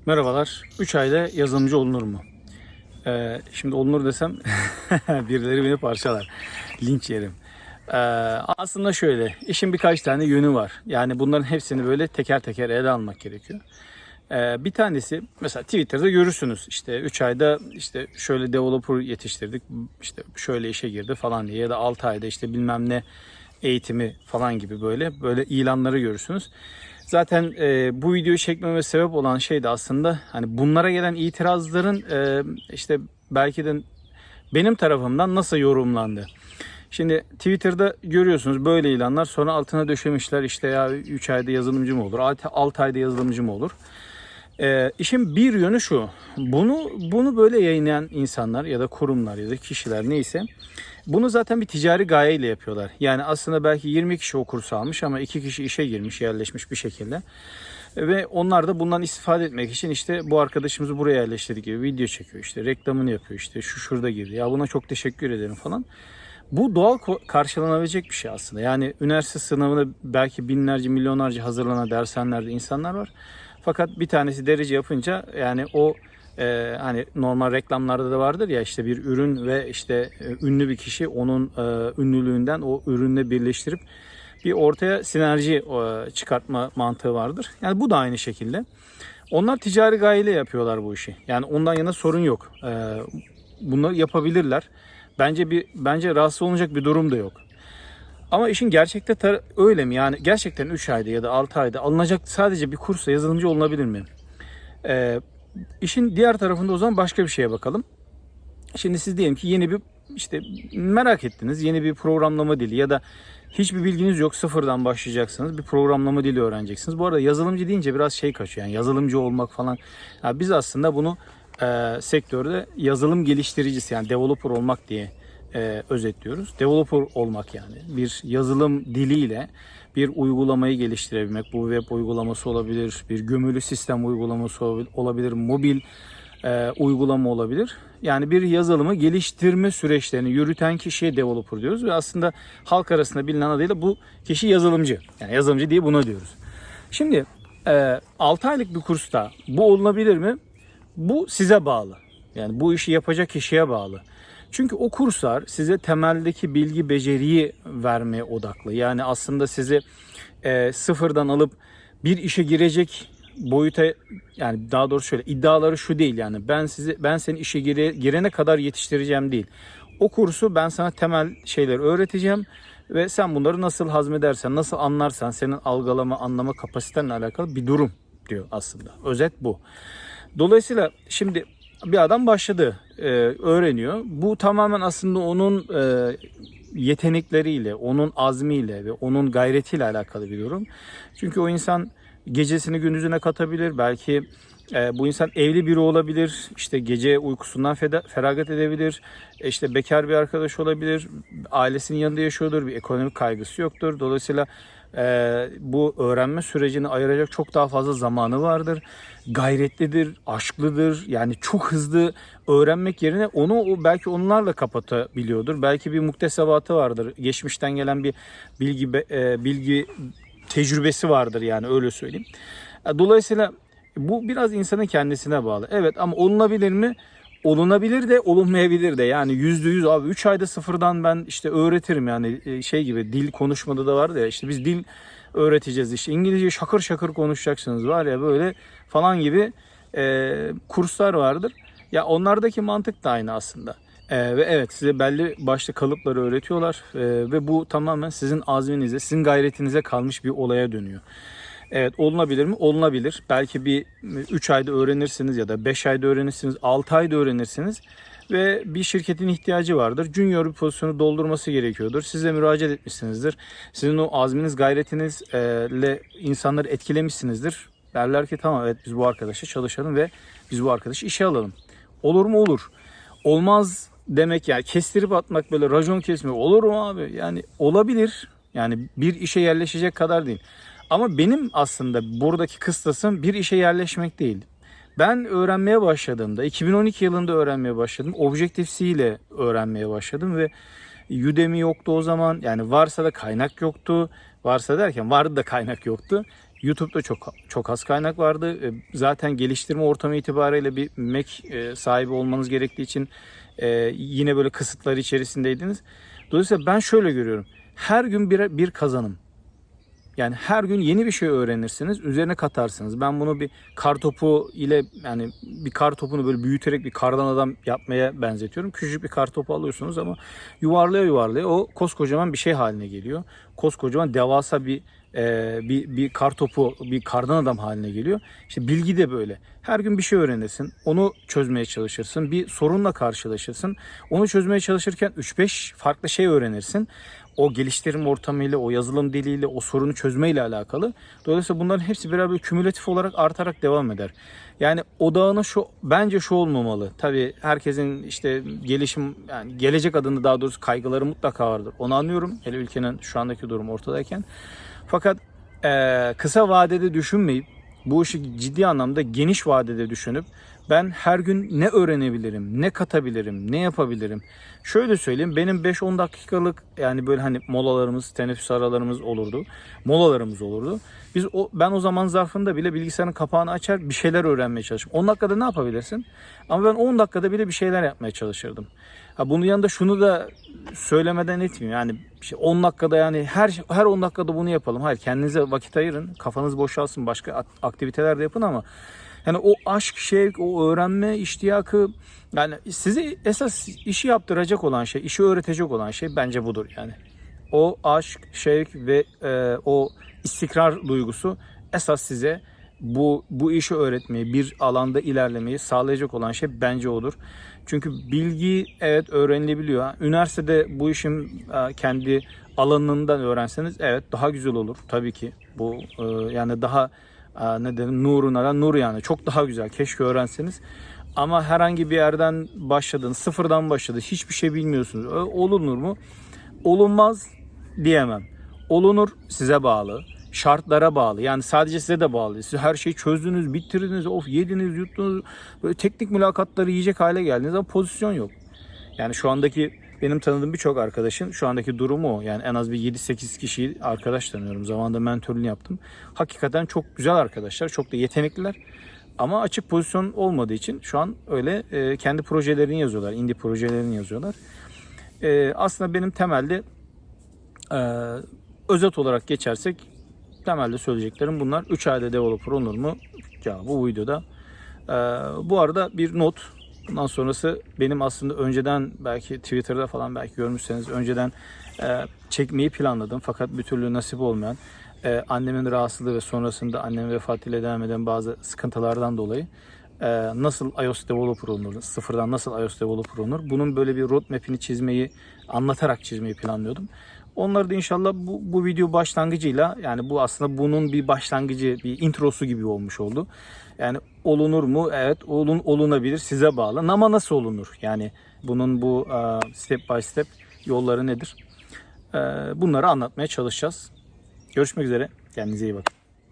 Merhabalar. 3 ayda yazılımcı olunur mu? Şimdi olunur desem birileri beni parçalar. Linç yerim. Ee, Aslında şöyle, işin birkaç tane yönü var. Yani bunların hepsini böyle teker teker ele almak gerekiyor. Bir tanesi mesela Twitter'da görürsünüz. İşte 3 ayda işte şöyle developer yetiştirdik, işte şöyle işe girdi falan diye, ya da 6 ayda işte bilmem ne eğitimi falan gibi böyle ilanları görürsünüz. Zaten bu videoyu çekmeme sebep olan şey de aslında hani bunlara gelen itirazların işte belki de benim tarafımdan nasıl yorumlandı. Şimdi Twitter'da görüyorsunuz böyle ilanlar, sonra altına döşemişler işte ya 3 ayda yazılımcı mı olur, 6 ayda yazılımcı mı olur. İşin bir yönü şu, bunu böyle yayınlayan insanlar ya da kurumlar ya da kişiler neyse, bunu zaten bir ticari gayeyle yapıyorlar. Yani aslında belki 20 kişi o kursu almış ama 2 kişi işe girmiş, yerleşmiş bir şekilde. Ve onlar da bundan istifade etmek için işte bu arkadaşımızı buraya yerleştirdik gibi video çekiyor, işte reklamını yapıyor, işte şu şurada girdi, ya buna çok teşekkür ederim falan. Bu doğal karşılanabilecek bir şey aslında. Yani üniversite sınavına belki binlerce, milyonlarca hazırlanan dershanelerde insanlar var. Fakat bir tanesi derece yapınca, yani o hani normal reklamlarda da vardır ya, işte bir ürün ve işte ünlü bir kişi onun ünlülüğünden o ürünle birleştirip bir ortaya sinerji çıkartma mantığı vardır. Yani bu da aynı şekilde. Onlar ticari gayeyle yapıyorlar bu işi. Yani ondan yana sorun yok. Bunları yapabilirler. Bence rahatsız olunacak bir durum da yok. Ama işin gerçekte öyle mi? Yani gerçekten 3 ayda ya da 6 ayda alınacak sadece bir kursla yazılımcı olunabilir mi? Ee, işin diğer tarafında o zaman başka bir şeye bakalım. Şimdi siz diyelim ki yeni bir işte merak ettiniz, yeni bir programlama dili ya da hiçbir bilginiz yok, sıfırdan başlayacaksınız, bir programlama dili öğreneceksiniz. Bu arada yazılımcı deyince biraz şey kaçıyor, yani yazılımcı olmak falan. Ya biz aslında bunu sektörde yazılım geliştiricisi, yani developer olmak diye özetliyoruz. Developer olmak, yani bir yazılım diliyle bir uygulamayı geliştirebilmek. Bu web uygulaması olabilir, bir gömülü sistem uygulaması olabilir, mobil uygulama olabilir. Yani bir yazılımı geliştirme süreçlerini yürüten kişiye developer diyoruz ve aslında halk arasında bilinen adıyla bu kişi yazılımcı. Yani yazılımcı diye buna diyoruz. Şimdi 6 aylık bir kursta bu olunabilir mi? Bu size bağlı. Yani bu işi yapacak kişiye bağlı. Çünkü o kurslar size temeldeki bilgi beceriyi vermeye odaklı. Yani aslında sizi sıfırdan alıp bir işe girecek boyuta, yani daha doğrusu şöyle, iddiaları şu değil, yani ben seni işe girene kadar yetiştireceğim değil. O kursu ben sana temel şeyleri öğreteceğim ve sen bunları nasıl hazmedersen, nasıl anlarsan, senin algılama, anlama kapasitenle alakalı bir durum diyor aslında. Özet bu. Dolayısıyla şimdi bir adam başladı, öğreniyor. Bu tamamen aslında onun yetenekleriyle, onun azmiyle ve onun gayretiyle alakalı bir durum. Çünkü o insan gecesini gündüzüne katabilir. Belki bu insan evli biri olabilir. İşte gece uykusundan feragat edebilir. İşte bekar bir arkadaş olabilir. Ailesinin yanında yaşıyordur. Bir ekonomik kaygısı yoktur. Dolayısıyla bu öğrenme sürecini ayıracak çok daha fazla zamanı vardır. Gayretlidir, aşklıdır. Yani çok hızlı öğrenmek yerine onu belki onlarla kapatabiliyordur. Belki bir muktesebatı vardır. Geçmişten gelen bir bilgi tecrübesi vardır, yani öyle söyleyeyim. Dolayısıyla bu biraz insanın kendisine bağlı. Evet, ama olunabilir mi? Olunabilir de olunmayabilir de. Yani %100 abi 3 ayda sıfırdan ben işte öğretirim, yani şey gibi, dil konuşmada da vardı ya, işte biz dil öğreteceğiz, işte İngilizce şakır şakır konuşacaksınız var ya böyle falan gibi kurslar vardır. Ya onlardaki mantık da aynı aslında. Ve evet, size belli başlı kalıpları öğretiyorlar ve bu tamamen sizin azminize, sizin gayretinize kalmış bir olaya dönüyor. Evet, olunabilir mi? Olunabilir. Belki bir 3 ayda öğrenirsiniz ya da 5 ayda öğrenirsiniz, 6 ayda öğrenirsiniz ve bir şirketin ihtiyacı vardır. Junior bir pozisyonu doldurması gerekiyordur. Size müracaat etmişsinizdir. Sizin o azminiz, gayretinizle insanları etkilemişsinizdir. Derler ki tamam, evet, biz bu arkadaşa çalışalım ve biz bu arkadaşı işe alalım. Olur mu? Olur. Olmaz demek, yani kestirip atmak, böyle racon kesmek olur mu abi? Yani olabilir. Yani bir işe yerleşecek kadar değil. Ama benim aslında buradaki kıstasım bir işe yerleşmek değil. Ben öğrenmeye başladığımda, 2012 yılında öğrenmeye başladım. Objective-C ile öğrenmeye başladım ve Udemy yoktu o zaman. Yani varsa da kaynak yoktu. Varsa derken vardı da kaynak yoktu. YouTube'da çok az kaynak vardı. Zaten geliştirme ortamı itibariyle bir Mac sahibi olmanız gerektiği için yine böyle kısıtlar içerisindeydiniz. Dolayısıyla ben şöyle görüyorum. Her gün bir kazanım. Yani her gün yeni bir şey öğrenirsiniz, üzerine katarsınız. Ben bunu bir kartopu ile, yani bir kartopunu böyle büyüterek bir kardan adam yapmaya benzetiyorum. Küçücük bir kartopu alıyorsunuz ama yuvarlaya yuvarlaya o koskocaman bir şey haline geliyor. Koskocaman devasa bir kartopu, bir kardan adam haline geliyor. İşte bilgi de böyle. Her gün bir şey öğrenirsin, onu çözmeye çalışırsın, bir sorunla karşılaşırsın. Onu çözmeye çalışırken 3-5 farklı şey öğrenirsin. O geliştirme ortamıyla, o yazılım diliyle, o sorunu çözmeyle alakalı. Dolayısıyla bunların hepsi beraber kümülatif olarak artarak devam eder. Yani odağına bence şu olmamalı. Tabii herkesin işte gelişim, yani gelecek adında daha doğrusu kaygıları mutlaka vardır. Onu anlıyorum. Hele ülkenin şu andaki durum ortadayken. Fakat kısa vadede düşünmeyip bu işi ciddi anlamda geniş vadede düşünüp ben her gün ne öğrenebilirim, ne katabilirim, ne yapabilirim? Şöyle söyleyeyim, benim 5-10 dakikalık, yani böyle hani molalarımız, teneffüs aralarımız olurdu. Molalarımız olurdu. Ben o zaman zarfında bile bilgisayarın kapağını açar, bir şeyler öğrenmeye çalışırım. 10 dakikada ne yapabilirsin? Ama ben 10 dakikada bile bir şeyler yapmaya çalışırdım. Bunun yanında şunu da söylemeden etmeyeyim. Yani 10 dakikada, yani her 10 dakikada bunu yapalım. Hayır, kendinize vakit ayırın. Kafanız boşalsın. Başka aktiviteler de yapın ama yani o aşk, şevk, o öğrenme iştiyakı, yani sizi esas işi yaptıracak olan şey, işi öğretecek olan şey bence budur yani. O aşk, şevk ve o istikrar duygusu esas size bu işi öğretmeyi, bir alanda ilerlemeyi sağlayacak olan şey bence odur. Çünkü bilgi evet öğrenilebiliyor. Üniversitede bu işin kendi alanından öğrenseniz evet daha güzel olur tabii ki. Bu yani daha ne dedim, nuruna nur, yani çok daha güzel, keşke öğrenseniz. Ama herhangi bir yerden başladınız, sıfırdan başladı, hiçbir şey bilmiyorsunuz. Olunur mu? Olunmaz diyemem. Olunur, size bağlı, şartlara bağlı. Yani sadece size de bağlı. Siz her şeyi çözdünüz, bitirdiniz, of yediniz, yuttunuz. Böyle teknik mülakatları yiyecek hale geldiniz ama pozisyon yok. Yani şu andaki benim tanıdığım birçok arkadaşın şu andaki durumu o. Yani en az bir 7-8 kişiyi arkadaş tanıyorum. Zamanında mentörlüğünü yaptım. Hakikaten çok güzel arkadaşlar, çok da yetenekliler. Ama açık pozisyon olmadığı için şu an öyle kendi projelerini yazıyorlar, indie projelerini yazıyorlar. Aslında benim temelde özet olarak geçersek temelde söyleyeceklerim bunlar. 3 ayda developer olur mu? Cevabı bu videoda. Bu arada bir not. Bundan sonrası benim aslında önceden, belki Twitter'da falan belki görmüşseniz, önceden çekmeyi planladım. Fakat bir türlü nasip olmayan, annemin rahatsızlığı ve sonrasında annemin vefatıyla devam eden bazı sıkıntılardan dolayı nasıl iOS developer olunur, sıfırdan nasıl iOS developer olunur, bunun böyle bir roadmap'ini çizmeyi, anlatarak çizmeyi planlıyordum. Onları da inşallah bu video başlangıcıyla, yani bu aslında bunun bir başlangıcı, bir introsu gibi olmuş oldu. Yani olunur mu? Evet, olunabilir, size bağlı. Ama nasıl olunur? Yani bunun bu step by step yolları nedir? Bunları anlatmaya çalışacağız. Görüşmek üzere. Kendinize iyi bakın.